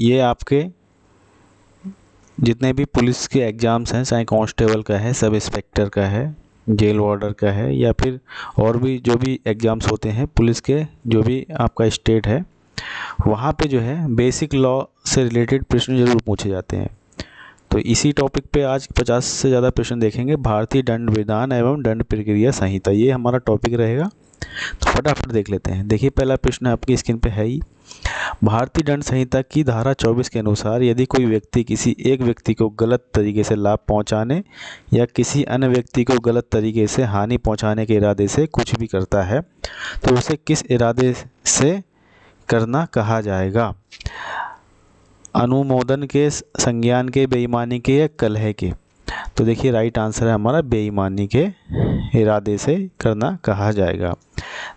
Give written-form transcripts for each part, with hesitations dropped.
ये आपके जितने भी पुलिस के एग्ज़ाम्स हैं, चाहे कांस्टेबल का है, सब इंस्पेक्टर का है, जेल वार्डर का है, या फिर और भी जो भी एग्ज़ाम्स होते हैं पुलिस के, जो भी आपका स्टेट है, वहाँ पे जो है बेसिक लॉ से रिलेटेड प्रश्न ज़रूर पूछे जाते हैं। तो इसी टॉपिक पे आज 50 से ज़्यादा प्रश्न देखेंगे। भारतीय दंड विधान एवं दंड प्रक्रिया संहिता, ये हमारा टॉपिक रहेगा। तो फटाफट देख लेते हैं। देखिए पहला प्रश्न आपकी स्क्रीन पे है ही। भारतीय दंड संहिता की धारा 24 के अनुसार यदि कोई व्यक्ति किसी एक व्यक्ति को गलत तरीके से लाभ पहुंचाने या किसी अन्य व्यक्ति को गलत तरीके से हानि पहुंचाने के इरादे से कुछ भी करता है तो उसे किस इरादे से करना कहा जाएगा? अनुमोदन के, संज्ञान के, बेईमानी के या कलह के? तो देखिए राइट आंसर है हमारा बेईमानी के इरादे से करना कहा जाएगा।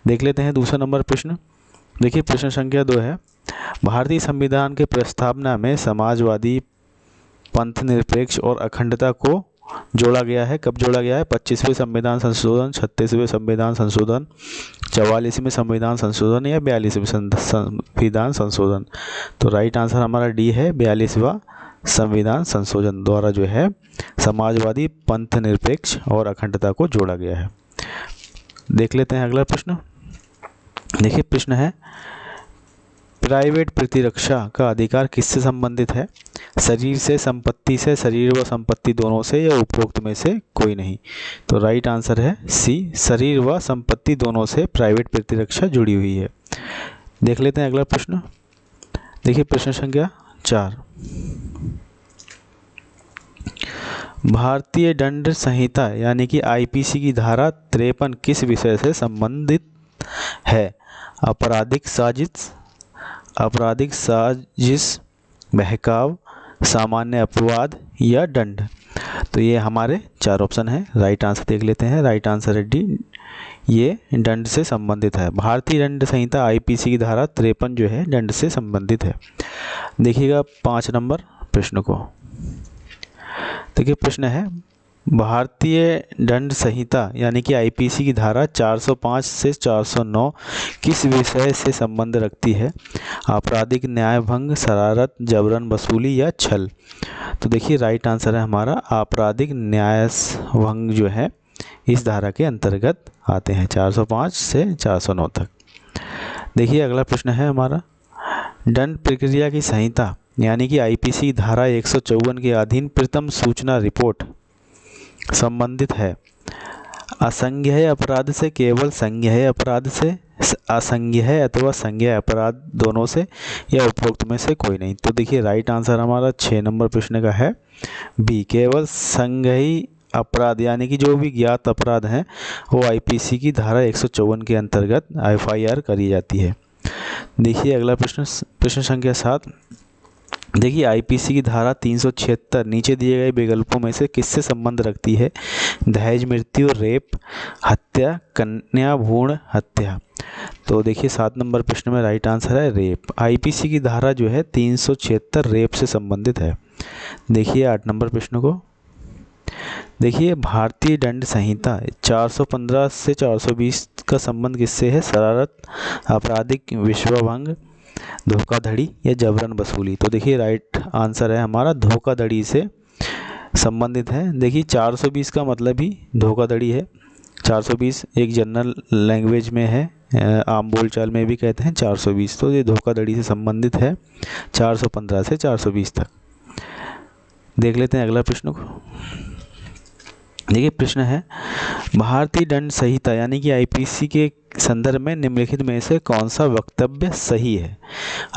देख लेते हैं दूसरा नंबर प्रश्न। देखिए प्रश्न संख्या 2 है। भारतीय संविधान के प्रस्तावना में समाजवादी, पंथ निरपेक्ष और अखंडता को जोड़ा गया है। कब जोड़ा गया है? 25वें संविधान संशोधन, 36वें संविधान संशोधन, 44वें संविधान संशोधन या 42वें संविधान संशोधन? तो राइट आंसर हमारा डी है, 42वां संविधान संशोधन द्वारा जो है समाजवादी, पंथ निरपेक्ष और अखंडता को जोड़ा गया है। देख लेते हैं अगला प्रश्न। देखिए प्रश्न है, प्राइवेट प्रतिरक्षा का अधिकार किससे संबंधित है? शरीर से, संपत्ति से, शरीर व संपत्ति दोनों से या उपरोक्त में से कोई नहीं? तो राइट आंसर है सी, शरीर व संपत्ति दोनों से प्राइवेट प्रतिरक्षा जुड़ी हुई है। देख लेते हैं अगला प्रश्न। देखिए प्रश्न संख्या 4। भारतीय दंड संहिता यानी कि आईपीसी की धारा 53 किस विषय से संबंधित है? आपराधिक साजिश, बहकाव, सामान्य अपवाद या दंड? तो ये हमारे 4 ऑप्शन हैं। राइट आंसर देख लेते हैं। राइट आंसर है डी, ये दंड से संबंधित है। भारतीय दंड संहिता आईपीसी की धारा 53 जो है दंड से संबंधित है। देखिएगा 5 नंबर प्रश्न को। देखिए प्रश्न है, भारतीय दंड संहिता यानी कि आईपीसी की धारा 405 से 409 किस विषय से संबंध रखती है? आपराधिक न्याय भंग, शरारत, जबरन वसूली या छल? तो देखिए राइट आंसर है हमारा आपराधिक न्याय भंग जो है इस धारा के अंतर्गत आते हैं, 405 से 409 तक। देखिए अगला प्रश्न है हमारा, दंड प्रक्रिया की संहिता यानी कि आईपीसी धारा 154 के अधीन प्रथम सूचना रिपोर्ट संबंधित है असंज्ञेय अपराध से, केवल संज्ञेय अपराध से, असंज्ञेय अथवा संज्ञेय अपराध दोनों से या उपरोक्त में से कोई नहीं? तो देखिए राइट आंसर हमारा 6 नंबर प्रश्न का है बी, केवल संज्ञेय अपराध यानी कि जो भी ज्ञात अपराध हैं वो आईपीसी की धारा 154 के अंतर्गत एफआईआर करी जाती है। देखिए अगला प्रश्न, प्रश्न संख्या 7। देखिए आईपीसी की धारा 376 नीचे दिए गए विकल्पों में से किससे संबंध रखती है? दहेज मृत्यु, रेप, हत्या, कन्या भ्रूण हत्या? तो देखिए 7 नंबर प्रश्न में राइट आंसर है रेप। आईपीसी की धारा जो है 376 रेप से संबंधित है। देखिए 8 नंबर प्रश्न को। देखिए भारतीय दंड संहिता 415 से 420 का संबंध किससे है? शरारत, आपराधिक विश्वासभंग, धोखाधड़ी या जबरन वसूली? तो देखिए राइट आंसर है हमारा धोखाधड़ी से संबंधित है। देखिए 420 का मतलब ही धोखाधड़ी है। 420 एक जनरल लैंग्वेज में है, आम बोलचाल में भी कहते हैं 420, तो ये धोखाधड़ी से संबंधित है 415 से 420 तक। देख लेते हैं अगला प्रश्न को। देखिए प्रश्न है, भारतीय दंड संहिता यानी कि आईपीसी के संदर्भ में निम्नलिखित में से कौन सा वक्तव्य सही है?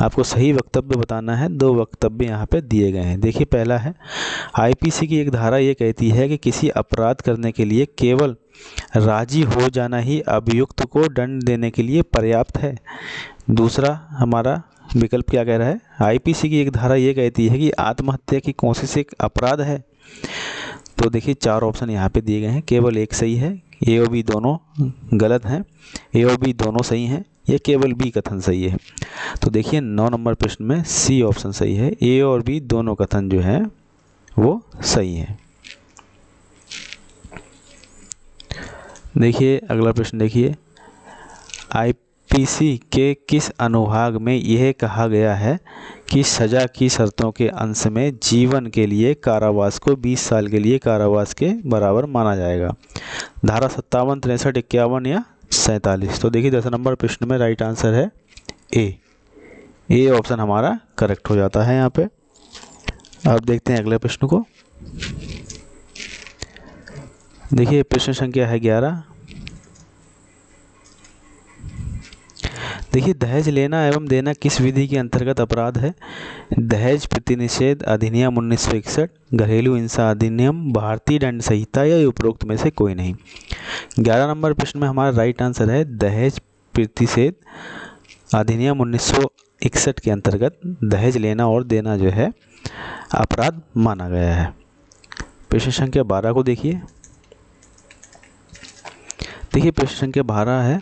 आपको सही वक्तव्य बताना है। 2 वक्तव्य यहाँ पे दिए गए हैं। देखिए पहला है, आईपीसी की एक धारा ये कहती है कि किसी अपराध करने के लिए केवल राजी हो जाना ही अभियुक्त को दंड देने के लिए पर्याप्त है। दूसरा हमारा विकल्प क्या कह रहा है? आईपीसी की एक धारा ये कहती है कि आत्महत्या की कोशिश एक अपराध है। तो देखिए 4 ऑप्शन यहाँ पे दिए गए हैं, केवल एक सही है, ए और बी दोनों गलत हैं, ए और बी दोनों सही हैं, या केवल बी कथन सही है? तो देखिए 9 नंबर प्रश्न में सी ऑप्शन सही है, ए और बी दोनों कथन जो है वो सही है। देखिए अगला प्रश्न देखिए, आईपीसी के किस अनुभाग में यह कहा गया है कि सजा की शर्तों के अंश में जीवन के लिए कारावास को 20 साल के लिए कारावास के बराबर माना जाएगा? धारा 57, 63, 51 या 47? तो देखिए 10 नंबर प्रश्न में राइट आंसर है ए ऑप्शन हमारा करेक्ट हो जाता है यहाँ पे। अब देखते हैं अगले प्रश्न को। देखिए प्रश्न संख्या है 11। देखिए दहेज लेना एवं देना किस विधि के अंतर्गत अपराध है? दहेज प्रतिनिषेध अधिनियम 1961, घरेलू हिंसा अधिनियम, भारतीय दंड संहिता या उपरोक्त में से कोई नहीं? 11 नंबर प्रश्न में हमारा राइट आंसर है दहेज प्रतिषेध अधिनियम 1961 के अंतर्गत दहेज लेना और देना जो है अपराध माना गया है। प्रश्न संख्या 12 को देखिए। देखिए प्रश्न संख्या 12 है,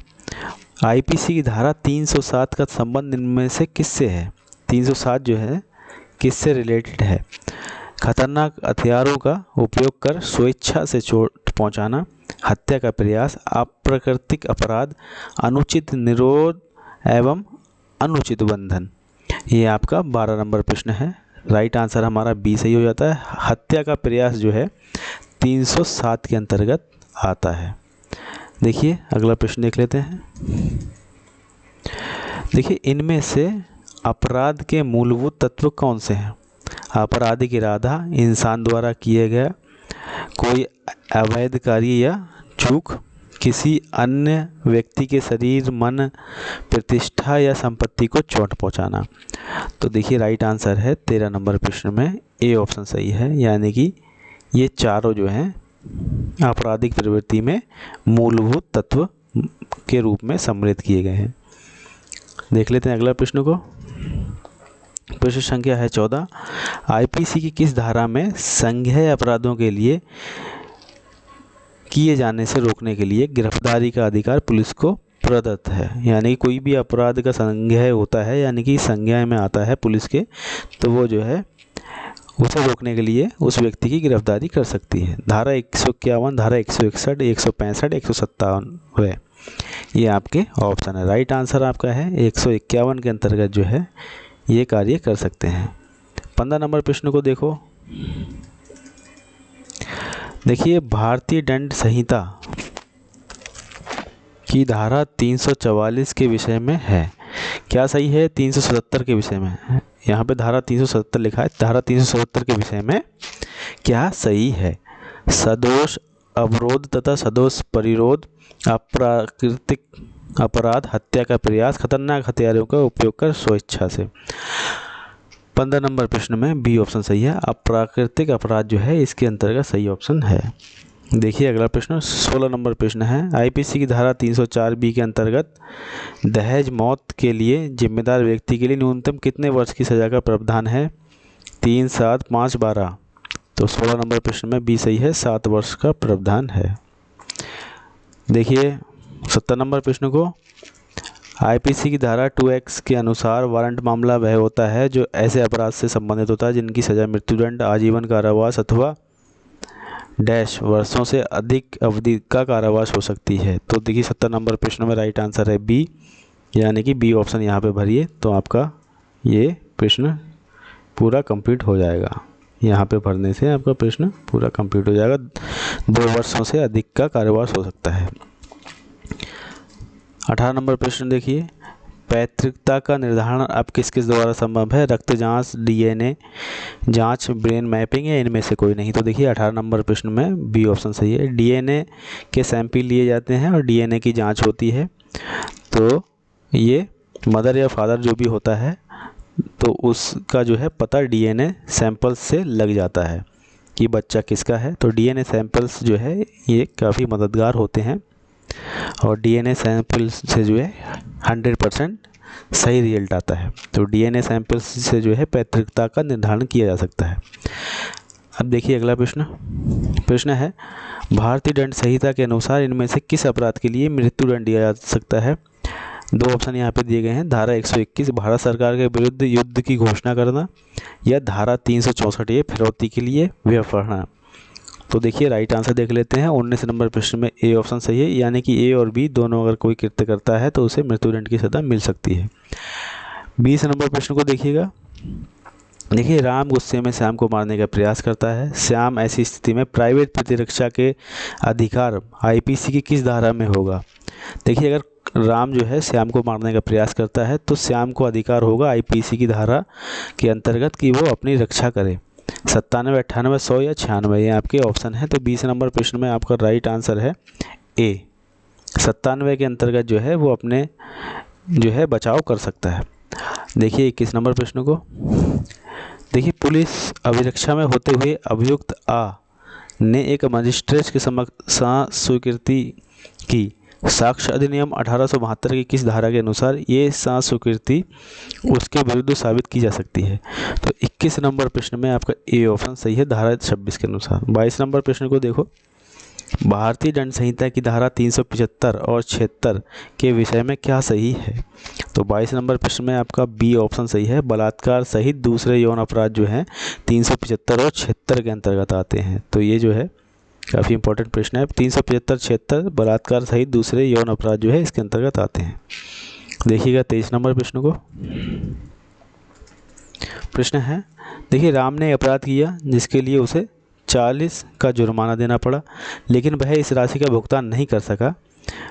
आईपीसी की धारा 307 का संबंध इनमें से किससे है? 307 जो है किससे रिलेटेड है? खतरनाक हथियारों का उपयोग कर स्वेच्छा से चोट पहुंचाना, हत्या का प्रयास, अप्राकृतिक अपराध, अनुचित निरोध एवं अनुचित बंधन। ये आपका 12 नंबर प्रश्न है। राइट आंसर हमारा बी सही हो जाता है। हत्या का प्रयास जो है 307 के अंतर्गत आता है। देखिए अगला प्रश्न देख लेते हैं। देखिए इनमें से अपराध के मूलभूत तत्व कौन से हैं? आपराधिक इरादा, इंसान द्वारा किए गया कोई अवैध कार्य या चूक, किसी अन्य व्यक्ति के शरीर, मन, प्रतिष्ठा या संपत्ति को चोट पहुंचाना। तो देखिए राइट आंसर है 13 नंबर प्रश्न में ए ऑप्शन सही है, यानी कि ये चारों जो हैं आपराधिक प्रवृत्ति में मूलभूत तत्व के रूप में सम्मिलित किए गए हैं। देख लेते हैं अगला प्रश्न को। प्रश्न संख्या है 14। आईपीसी की किस धारा में संज्ञेय अपराधों के लिए किए जाने से रोकने के लिए गिरफ्तारी का अधिकार पुलिस को प्रदत्त है? यानी कि कोई भी अपराध का संज्ञेय होता है, यानी कि संज्ञेय में आता है पुलिस के, तो वो जो है उसे रोकने के लिए उस व्यक्ति की गिरफ्तारी कर सकती है। धारा 151, धारा 161, 165, 157 ये आपके ऑप्शन है। राइट आंसर आपका है 151 के अंतर्गत जो है ये कार्य कर सकते हैं। 15 नंबर प्रश्न को देखो। देखिए भारतीय दंड संहिता की धारा 344 के विषय में है। क्या सही है? 377 के विषय में है। यहाँ पे धारा 377 लिखा है। धारा 377 के विषय में क्या सही है? सदोष अवरोध तथा सदोष परिरोध, अप्राकृतिक अपराध, हत्या का प्रयास, खतरनाक हथियारों का उपयोग कर स्वेच्छा से। 15 नंबर प्रश्न में बी ऑप्शन सही है। अप्राकृतिक अपराध जो है इसके अंतर्गत सही ऑप्शन है। देखिए अगला प्रश्न 16 नंबर प्रश्न है। आईपीसी की धारा 304 बी के अंतर्गत दहेज मौत के लिए जिम्मेदार व्यक्ति के लिए न्यूनतम कितने वर्ष की सज़ा का प्रावधान है? 3, 7, 5, 12। तो 16 नंबर प्रश्न में बी सही है, 7 वर्ष का प्रावधान है। देखिए 17 नंबर प्रश्न को। आईपीसी की धारा 2X के अनुसार वारंट मामला वह होता है जो ऐसे अपराध से संबंधित होता है जिनकी सज़ा मृत्युदंड, आजीवन कारावास अथवा डैश वर्षों से अधिक अवधि का कारावास हो सकती है। तो देखिए 17 नंबर प्रश्न में राइट आंसर है बी, यानी कि बी ऑप्शन यहाँ पे भरिए तो आपका ये प्रश्न पूरा कंप्लीट हो जाएगा। यहाँ पे भरने से आपका प्रश्न पूरा कंप्लीट हो जाएगा। 2 वर्षों से अधिक का कारावास हो सकता है। 18 नंबर प्रश्न देखिए। पैतृकता का निर्धारण अब किस किस द्वारा संभव है? रक्त जांच, डीएनए जांच, ब्रेन मैपिंग या इनमें से कोई नहीं? तो देखिए 18 नंबर प्रश्न में बी ऑप्शन सही है। डीएनए के सैंपल लिए जाते हैं और डीएनए की जांच होती है। तो ये मदर या फादर जो भी होता है तो उसका जो है पता डीएनए सैंपल्स से लग जाता है कि बच्चा किसका है। तो डीएनए सैंपल्स जो है ये काफ़ी मददगार होते हैं और डीएनए सैंपल से जो है 100% सही रिजल्ट आता है। तो डीएनए सैंपल से जो है पैतृकता का निर्धारण किया जा सकता है। अब देखिए अगला प्रश्न है भारतीय दंड संहिता के अनुसार इनमें से किस अपराध के लिए मृत्युदंड दिया जा सकता है? 2 ऑप्शन यहाँ पे दिए गए हैं। धारा 121 भारत सरकार के विरुद्ध युद्ध की घोषणा करना या धारा 364 फिरौती के लिए व्यवहार। तो देखिए राइट आंसर देख लेते हैं। 19 नंबर प्रश्न में ए ऑप्शन सही है, यानी कि ए और बी दोनों अगर कोई कृत्य करता है तो उसे मृत्युदंड की सजा मिल सकती है। 20 नंबर प्रश्न को देखिएगा। देखिए, राम गुस्से में श्याम को मारने का प्रयास करता है। श्याम ऐसी स्थिति में प्राइवेट प्रतिरक्षा के अधिकार आईपीसी की किस धारा में होगा? देखिए, अगर राम जो है श्याम को मारने का प्रयास करता है तो श्याम को अधिकार होगा आईपीसी की धारा के अंतर्गत कि वो अपनी रक्षा करे। 97, 98, 100 या 96 ये आपके ऑप्शन है। तो 20 नंबर प्रश्न में आपका राइट आंसर है ए। 97 के अंतर्गत जो है वो अपने जो है बचाव कर सकता है। देखिए 21 नंबर प्रश्न को। देखिए, पुलिस अभिरक्षा में होते हुए अभियुक्त आ ने एक मजिस्ट्रेट के समक्ष स्वीकृति की। साक्ष्य अधिनियम 1872 की किस धारा के अनुसार ये स्वीकृति उसके विरुद्ध साबित की जा सकती है? तो 21 नंबर प्रश्न में आपका ए ऑप्शन सही है, धारा 26 के अनुसार। 22 नंबर प्रश्न को देखो। भारतीय दंड संहिता की धारा 375 और 76 के विषय में क्या सही है? तो 22 नंबर प्रश्न में आपका बी ऑप्शन सही है। बलात्कार सहित दूसरे यौन अपराध जो हैं 375 और 76 के अंतर्गत आते हैं। तो ये जो है काफ़ी इंपॉर्टेंट प्रश्न है। 375, 76 बलात्कार सहित दूसरे यौन अपराध जो है इसके अंतर्गत आते हैं। देखिएगा 23 नंबर प्रश्न को। प्रश्न है, देखिए, राम ने अपराध किया जिसके लिए उसे 40 का जुर्माना देना पड़ा, लेकिन वह इस राशि का भुगतान नहीं कर सका।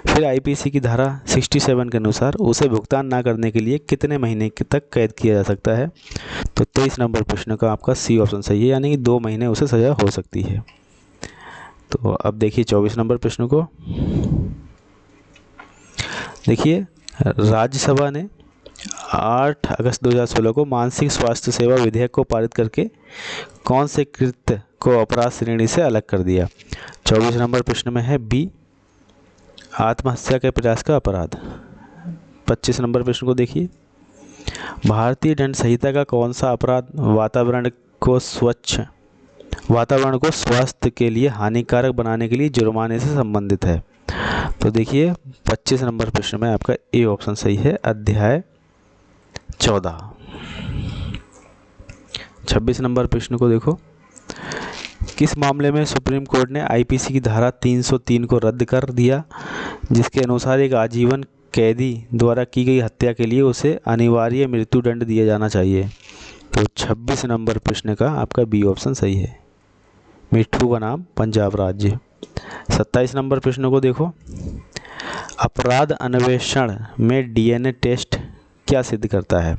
फिर आईपीसी की धारा 67 के अनुसार उसे भुगतान ना करने के लिए कितने महीने तक कैद किया जा सकता है? तो 23 नंबर प्रश्न का आपका सी ऑप्शन सही है, यानी कि 2 महीने उसे सज़ा हो सकती है। तो अब देखिए 24 नंबर प्रश्न को। देखिए, राज्यसभा ने 8 अगस्त 2016 को मानसिक स्वास्थ्य सेवा विधेयक को पारित करके कौन से कृत्य को अपराध श्रेणी से अलग कर दिया? 24 नंबर प्रश्न में है बी, आत्महत्या के प्रयास का अपराध। 25 नंबर प्रश्न को देखिए। भारतीय दंड संहिता का कौन सा अपराध वातावरण को स्वास्थ्य के लिए हानिकारक बनाने के लिए जुर्माने से संबंधित है? तो देखिए 25 नंबर प्रश्न में आपका ए ऑप्शन सही है, अध्याय 14। 26 नंबर प्रश्न को देखो। किस मामले में सुप्रीम कोर्ट ने आईपीसी की धारा 303 को रद्द कर दिया, जिसके अनुसार एक आजीवन कैदी द्वारा की गई हत्या के लिए उसे अनिवार्य मृत्युदंड दिया जाना चाहिए? तो 26 नंबर प्रश्न का आपका बी ऑप्शन सही है, मिट्ठू बनाम पंजाब राज्य। 27 नंबर प्रश्न को देखो। अपराध अन्वेषण में डीएनए टेस्ट क्या सिद्ध करता है?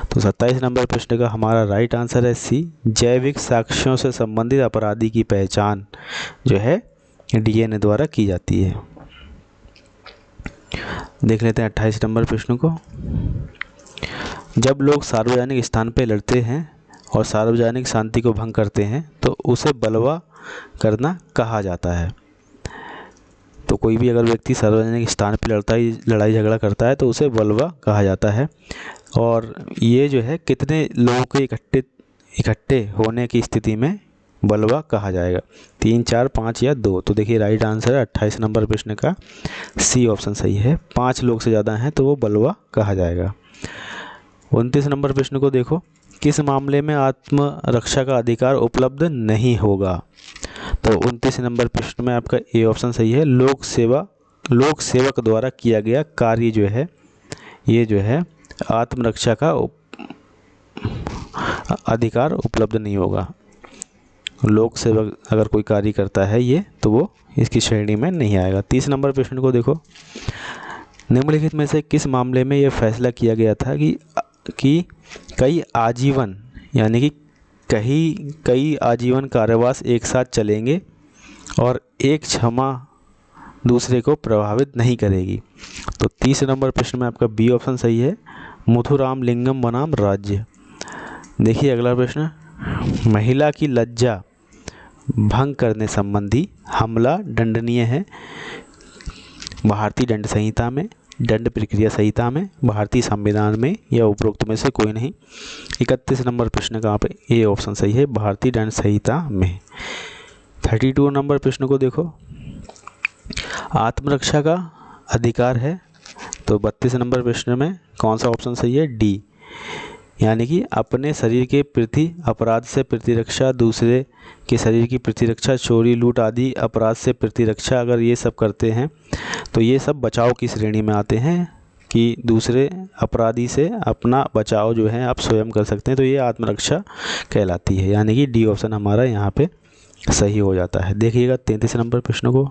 तो 27 नंबर प्रश्न का हमारा राइट आंसर है सी, जैविक साक्ष्यों से संबंधित अपराधी की पहचान जो है डीएनए द्वारा की जाती है। देख लेते हैं 28 नंबर प्रश्न को। जब लोग सार्वजनिक स्थान पर लड़ते हैं और सार्वजनिक शांति को भंग करते हैं तो उसे बलवा करना कहा जाता है। तो कोई भी अगर व्यक्ति सार्वजनिक स्थान पर लड़ाई झगड़ा करता है तो उसे बलवा कहा जाता है। और ये जो है कितने लोगों के इकट्ठे होने की स्थिति में बलवा कहा जाएगा? 3, 4, 5 या 2? तो देखिए राइट आंसर है 28 नंबर प्रश्न का सी ऑप्शन सही है। 5 लोग से ज़्यादा हैं तो वो बलवा कहा जाएगा। 29 नंबर प्रश्न को देखो। किस मामले में आत्मरक्षा का अधिकार उपलब्ध नहीं होगा? तो 29 नंबर प्रश्न में आपका ए ऑप्शन सही है, लोक सेवक द्वारा किया गया कार्य जो है ये जो है आत्मरक्षा का अधिकार उपलब्ध नहीं होगा। लोक सेवक अगर कोई कार्य करता है ये तो वो इसकी श्रेणी में नहीं आएगा। 30 नंबर प्रश्न को देखो। निम्नलिखित में से किस मामले में यह फैसला किया गया था कि कई आजीवन यानी कि कई आजीवन कारावास एक साथ चलेंगे और एक क्षमा दूसरे को प्रभावित नहीं करेगी? तो 30 नंबर प्रश्न में आपका बी ऑप्शन सही है, मुथुराम लिंगम बनाम राज्य। देखिए अगला प्रश्न, महिला की लज्जा भंग करने संबंधी हमला दंडनीय है भारतीय दंड संहिता में, दंड प्रक्रिया संहिता में, भारतीय संविधान में या उपरोक्त में से कोई नहीं? 31 नंबर प्रश्न का आप ए ऑप्शन सही है, भारतीय दंड संहिता में। 32 नंबर प्रश्न को देखो। आत्मरक्षा का अधिकार है तो 32 नंबर प्रश्न में कौन सा ऑप्शन सही है? डी, यानी कि अपने शरीर के प्रति अपराध से प्रतिरक्षा, दूसरे के शरीर की प्रतिरक्षा, चोरी लूट आदि अपराध से प्रतिरक्षा, अगर ये सब करते हैं तो ये सब बचाव की श्रेणी में आते हैं कि दूसरे अपराधी से अपना बचाव जो है आप स्वयं कर सकते हैं, तो ये आत्मरक्षा कहलाती है। यानी कि डी ऑप्शन हमारा यहाँ पे सही हो जाता है। देखिएगा 33 नंबर प्रश्न को।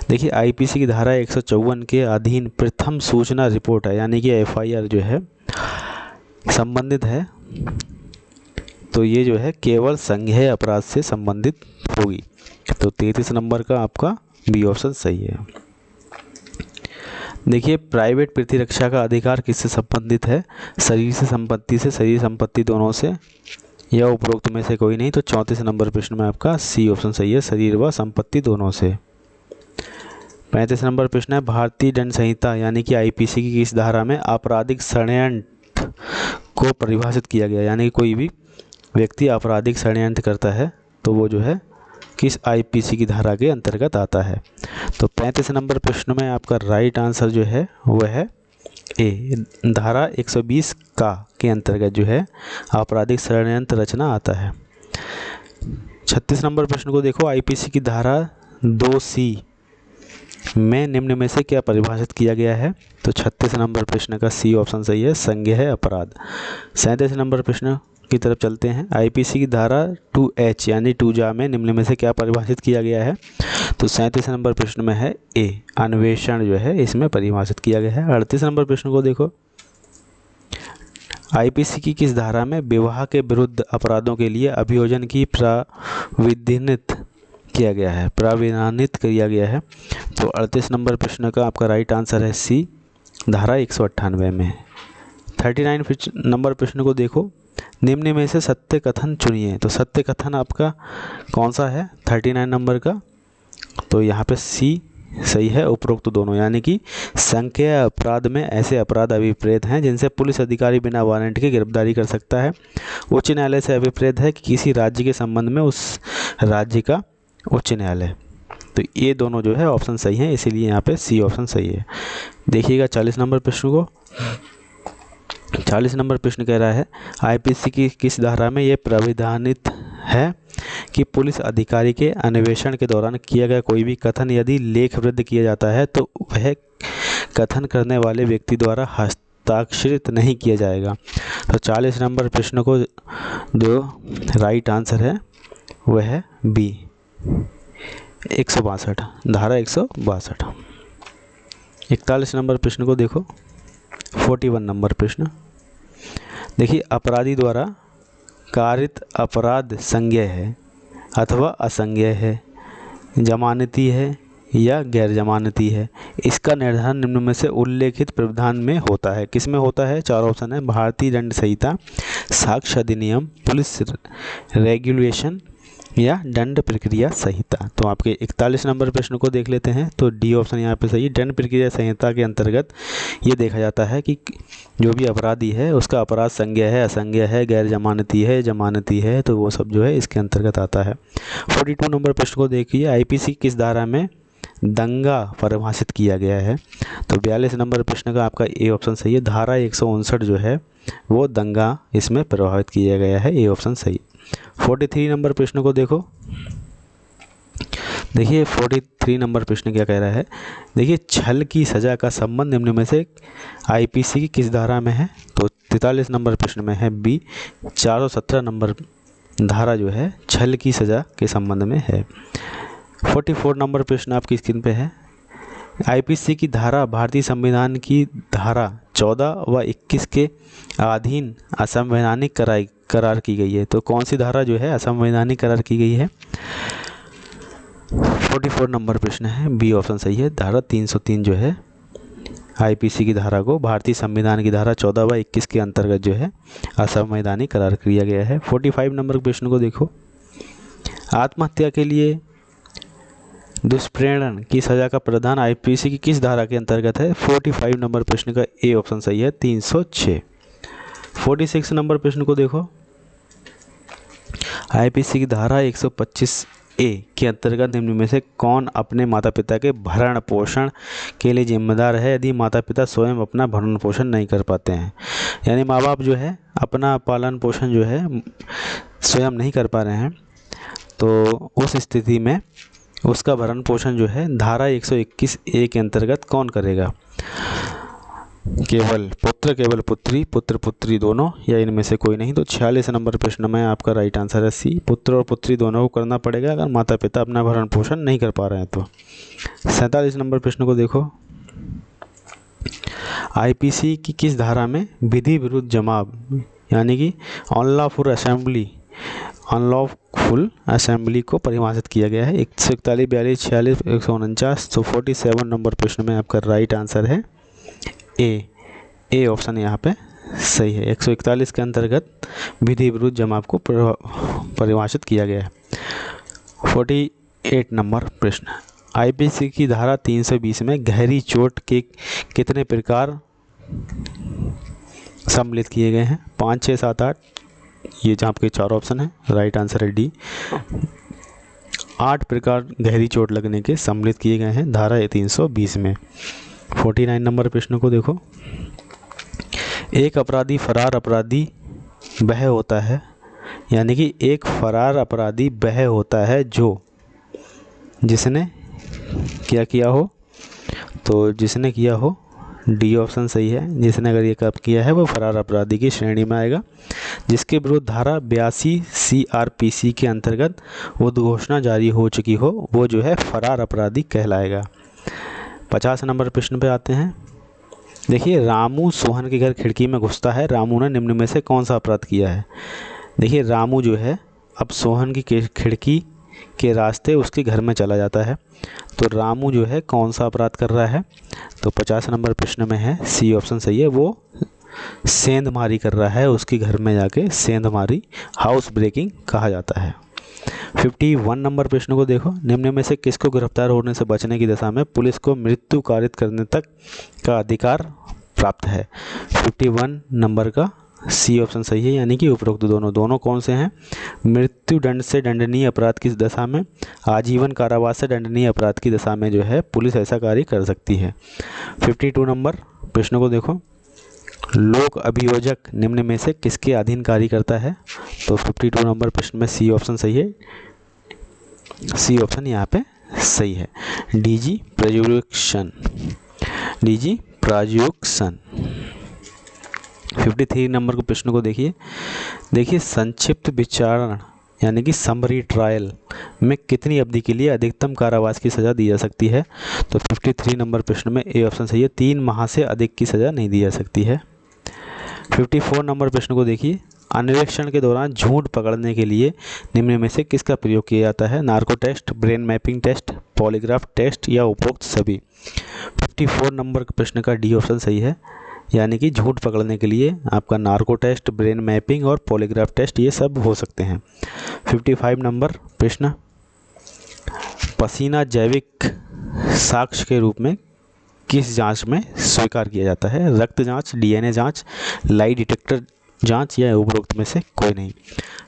देखिए आईपीसी की धारा 154 के अधीन प्रथम सूचना रिपोर्ट है, यानी कि एफआईआर जो है संबंधित है, तो ये जो है केवल संज्ञेय अपराध से संबंधित होगी। तो 33 नंबर का आपका बी ऑप्शन सही है। देखिए प्राइवेट प्रतिरक्षा का अधिकार किससे संबंधित है? शरीर से संपत्ति से, शरीर संपत्ति दोनों से, या उपरोक्त में से कोई नहीं। तो 34 नंबर प्रश्न में आपका सी ऑप्शन सही है, शरीर व संपत्ति दोनों से। 35 नंबर प्रश्न है भारतीय दंड संहिता यानी कि आईपीसी की किस धारा में आपराधिक षड्यंत्र को परिभाषित किया गया? यानी कि कोई भी व्यक्ति आपराधिक षड्यंत्र करता है तो वो जो है किस आईपीसी की धारा के अंतर्गत आता है? तो 35 नंबर प्रश्न में आपका राइट आंसर जो है वह है ए, धारा 120 का के अंतर्गत जो है आपराधिक षड्यंत्र रचना आता है। 36 नंबर प्रश्न को देखो, आईपीसी की धारा 2C में निम्न में से क्या परिभाषित किया गया है? तो 36 नंबर प्रश्न का सी ऑप्शन सही है, संज्ञेय अपराध। 37 नंबर प्रश्न की तरफ चलते हैं। आईपीसी की धारा 2H यानी 2जा में निम्न में से क्या परिभाषित किया गया है? तो 37 नंबर प्रश्न में है ए, अन्वेषण जो है इसमें परिभाषित किया गया है। 38 नंबर प्रश्न को देखो, आईपीसी की किस धारा में विवाह के विरुद्ध अपराधों के लिए अभियोजन की प्राविधानित किया गया है? प्राविधानित किया गया है। तो 38 नंबर प्रश्न का आपका राइट आंसर है सी, धारा 198 में। 39 नंबर प्रश्न को देखो, निम्न में से सत्य कथन चुनिए। तो सत्य कथन आपका कौन सा है 39 नंबर का? तो यहाँ पे सी सही है, उपरोक्त दोनों। यानी कि संज्ञेय अपराध में ऐसे अपराध अभिप्रेत हैं जिनसे पुलिस अधिकारी बिना वारंट के गिरफ्तारी कर सकता है। उच्च न्यायालय से अभिप्रेत है कि किसी राज्य के संबंध में उस राज्य का उच्च न्यायालय। तो ये दोनों जो है ऑप्शन सही हैं, इसीलिए यहाँ पे सी ऑप्शन सही है। देखिएगा 40 नंबर प्रश्न को। 40 नंबर प्रश्न कह रहा है आईपीसी की किस धारा में ये प्राविधानित है कि पुलिस अधिकारी के अन्वेषण के दौरान किया गया कोई भी कथन यदि लेखबद्ध किया जाता है तो वह कथन करने वाले व्यक्ति द्वारा हस्ताक्षरित नहीं किया जाएगा। तो 40 नंबर प्रश्न को जो राइट आंसर है वह है बी, 162, धारा 162। 41 नंबर प्रश्न को देखो, 41 नंबर प्रश्न। देखिए अपराधी द्वारा कारित अपराध संज्ञेय है अथवा असंज्ञेय है, जमानती है या गैर जमानती है। इसका निर्धारण निम्न में से उल्लेखित प्रावधान में होता है। किस में होता है? 4 ऑप्शन है, भारतीय दंड संहिता, साक्ष्य अधिनियम, पुलिस रेगुलेशन या दंड प्रक्रिया संहिता। तो आपके 41 नंबर प्रश्न को देख लेते हैं। तो डी ऑप्शन यहाँ पे सही। दंड प्रक्रिया संहिता के अंतर्गत ये देखा जाता है कि जो भी अपराधी है उसका अपराध संज्ञेय है, असंज्ञेय है, गैर जमानती है, जमानती है, तो वो सब जो है इसके अंतर्गत आता है। 42 नंबर प्रश्न को देखिए, आईपीसी किस धारा में दंगा परिभाषित किया गया है? तो 42 नंबर प्रश्न का आपका ए ऑप्शन सही है, धारा 159 जो है वो दंगा इसमें प्रभावित किया गया है, ए ऑप्शन सही। 43 नंबर प्रश्न को देखो। देखिए 43 नंबर प्रश्न क्या कह रहा है? देखिए छल की सज़ा का संबंध निम्न में से आईपीसी की किस धारा में है? तो 43 नंबर प्रश्न में है बी, 417 नंबर धारा जो है छल की सज़ा के संबंध में है। 44 नंबर प्रश्न आपकी स्क्रीन पे है। आईपीसी की धारा भारतीय संविधान की धारा 14 व 21 के अधीन असंवैधानिक करार की गई है। तो कौन सी धारा जो है असंवैधानिक करार की गई है? 44 नंबर प्रश्न है, बी ऑप्शन सही है, धारा 303 जो है आईपीसी की धारा को भारतीय संविधान की धारा 14 व 21 के अंतर्गत जो है असंवैधानिक करार किया गया है। 45 नंबर प्रश्न को देखो, आत्महत्या के लिए दुष्प्रेरण की सजा का प्रावधान आईपीसी की किस धारा के अंतर्गत है? 45 नंबर प्रश्न का ए ऑप्शन सही है, 306। 46 नंबर प्रश्न को देखो, आईपीसी की धारा ए के अंतर्गत निम्न में से कौन अपने माता पिता के भरण पोषण के लिए जिम्मेदार है यदि माता पिता स्वयं अपना भरण पोषण नहीं कर पाते हैं। यानी माँ बाप जो है अपना पालन पोषण जो है स्वयं नहीं कर पा रहे हैं, तो उस स्थिति में उसका भरण पोषण जो है धारा 121 ए के अंतर्गत कौन करेगा? केवल पुत्र, केवल पुत्री, पुत्र पुत्री दोनों, या इनमें से कोई नहीं। तो 46 नंबर प्रश्न में आपका राइट आंसर है सी, पुत्र और पुत्री दोनों को करना पड़ेगा अगर माता पिता अपना भरण पोषण नहीं कर पा रहे हैं तो। 47 नंबर प्रश्न को देखो, आईपीसी की किस धारा में विधि विरुद्ध जमाव यानी कि अनलॉफुल असेंबली को परिभाषित किया गया है? 141, 42, 46, 149। तो 47 नंबर प्रश्न में आपका राइट आंसर है ए ऑप्शन यहाँ पे सही है। 141 के अंतर्गत विधि विरुद्ध जमाव को परिभाषित किया गया है। 48 नंबर प्रश्न, आईपीसी की धारा 320 में गहरी चोट के कितने प्रकार सम्मिलित किए गए हैं? 5, 6, 7, 8। ये जहाँ आपके 4 ऑप्शन है, राइट आंसर है डी। 8 प्रकार गहरी चोट लगने के सम्मिलित किए गए हैं धारा 320 में। 49 नंबर प्रश्न को देखो, एक अपराधी फरार अपराधी वह होता है, यानी कि एक फरार अपराधी वह होता है जो जिसने क्या किया हो? तो जिसने किया हो, डी ऑप्शन सही है। जिसने अगर ये काम किया है वो फरार अपराधी की श्रेणी में आएगा। जिसके विरुद्ध धारा 82 CRPC के अंतर्गत उद्घोषणा जारी हो चुकी हो वो जो है फरार अपराधी कहलाएगा। 50 नंबर प्रश्न पे आते हैं। देखिए, रामू सोहन के घर खिड़की में घुसता है, रामू ने निम्न में से कौन सा अपराध किया है? देखिए, रामू जो है अब सोहन की खिड़की के रास्ते उसके घर में चला जाता है, तो रामू जो है कौन सा अपराध कर रहा है? तो 50 नंबर प्रश्न में है सी ऑप्शन सही है, वो सेंधमारी कर रहा है, उसके घर में जाके सेंधमारी, हाउस ब्रेकिंग कहा जाता है। 51 नंबर प्रश्न को देखो, निम्न में से किसको गिरफ्तार होने से बचने की दशा में पुलिस को मृत्यु कारित करने तक का अधिकार प्राप्त है? 51 नंबर का सी ऑप्शन सही है, यानी कि उपरोक्त दोनों कौन से हैं? मृत्यु दंड से दंडनीय अपराध की दशा में, आजीवन कारावास से दंडनीय अपराध की दशा में जो है पुलिस ऐसा कार्य कर सकती है। 52 नंबर प्रश्न को देखो, लोक अभियोजक निम्न में से किसके अधीन कार्य करता है? तो 52 नंबर प्रश्न में सी ऑप्शन सही है, सी ऑप्शन यहाँ पे सही है, डीजी प्रोसिक्यूशन। 53 नंबर के प्रश्न को देखिए संक्षिप्त विचारण यानी कि समरी ट्रायल में कितनी अवधि के लिए अधिकतम कारावास की सज़ा दी जा सकती है? तो 53 नंबर प्रश्न में ए ऑप्शन सही है, 3 माह से अधिक की सज़ा नहीं दी जा सकती है। 54 नंबर प्रश्न को देखिए, अन्वेषण के दौरान झूठ पकड़ने के लिए निम्न में से किसका प्रयोग किया जाता है? Narco test, brain mapping test, polygraph test या उपरोक्त सभी? 54 नंबर प्रश्न का डी ऑप्शन सही है, यानी कि झूठ पकड़ने के लिए आपका नार्को टेस्ट, ब्रेन मैपिंग और पॉलीग्राफ टेस्ट ये सब हो सकते हैं। 55 नंबर प्रश्न, पसीना जैविक साक्ष्य के रूप में किस जांच में स्वीकार किया जाता है? रक्त जांच, DNA जांच, लाई डिटेक्टर जांच या उपरोक्त में से कोई नहीं।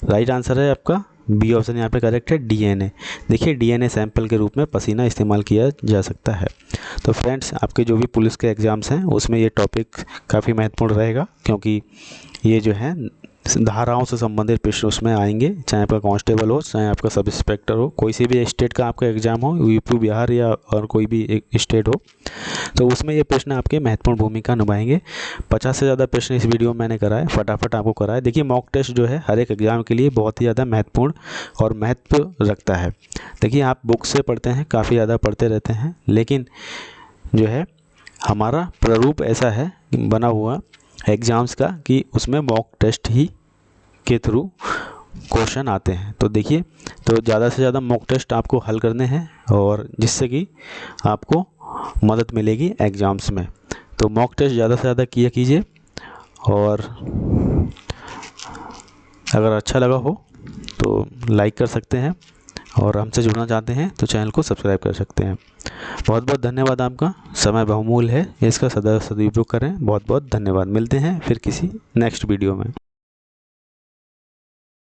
राइट आंसर है आपका बी ऑप्शन यहाँ पे करेक्ट है, DNA। देखिए, DNA सैंपल के रूप में पसीना इस्तेमाल किया जा सकता है। तो फ्रेंड्स, आपके जो भी पुलिस के एग्ज़ाम्स हैं उसमें ये टॉपिक काफ़ी महत्वपूर्ण रहेगा, क्योंकि ये जो है धाराओं से संबंधित प्रश्न उसमें आएंगे, चाहे आपका कांस्टेबल हो, चाहे आपका सब इंस्पेक्टर हो, कोई सी भी स्टेट का आपका एग्ज़ाम हो, यूपी, बिहार या और कोई भी एक स्टेट हो, तो उसमें ये प्रश्न आपके महत्वपूर्ण भूमिका निभाएंगे। 50 से ज़्यादा प्रश्न इस वीडियो में मैंने कराए, फटाफट आपको कराए। देखिए, मॉक टेस्ट जो है हर एक एग्ज़ाम के लिए बहुत ही ज़्यादा महत्वपूर्ण और महत्व रखता है। देखिए, आप बुक से पढ़ते हैं, काफ़ी ज़्यादा पढ़ते रहते हैं, लेकिन जो है हमारा प्रारूप ऐसा है बना हुआ एग्ज़ाम्स का कि उसमें मॉक टेस्ट ही के थ्रू क्वेश्चन आते हैं। तो देखिए, तो ज़्यादा से ज़्यादा मॉक टेस्ट आपको हल करने हैं, और जिससे कि आपको मदद मिलेगी एग्ज़ाम्स में। तो मॉक टेस्ट ज़्यादा से ज़्यादा किया कीजिए, और अगर अच्छा लगा हो तो लाइक कर सकते हैं, और हमसे जुड़ना चाहते हैं तो चैनल को सब्सक्राइब कर सकते हैं। बहुत बहुत धन्यवाद, आपका समय बहुमूल्य है, इसका सदा सदुपयोग करें। बहुत बहुत धन्यवाद, मिलते हैं फिर किसी नेक्स्ट वीडियो में।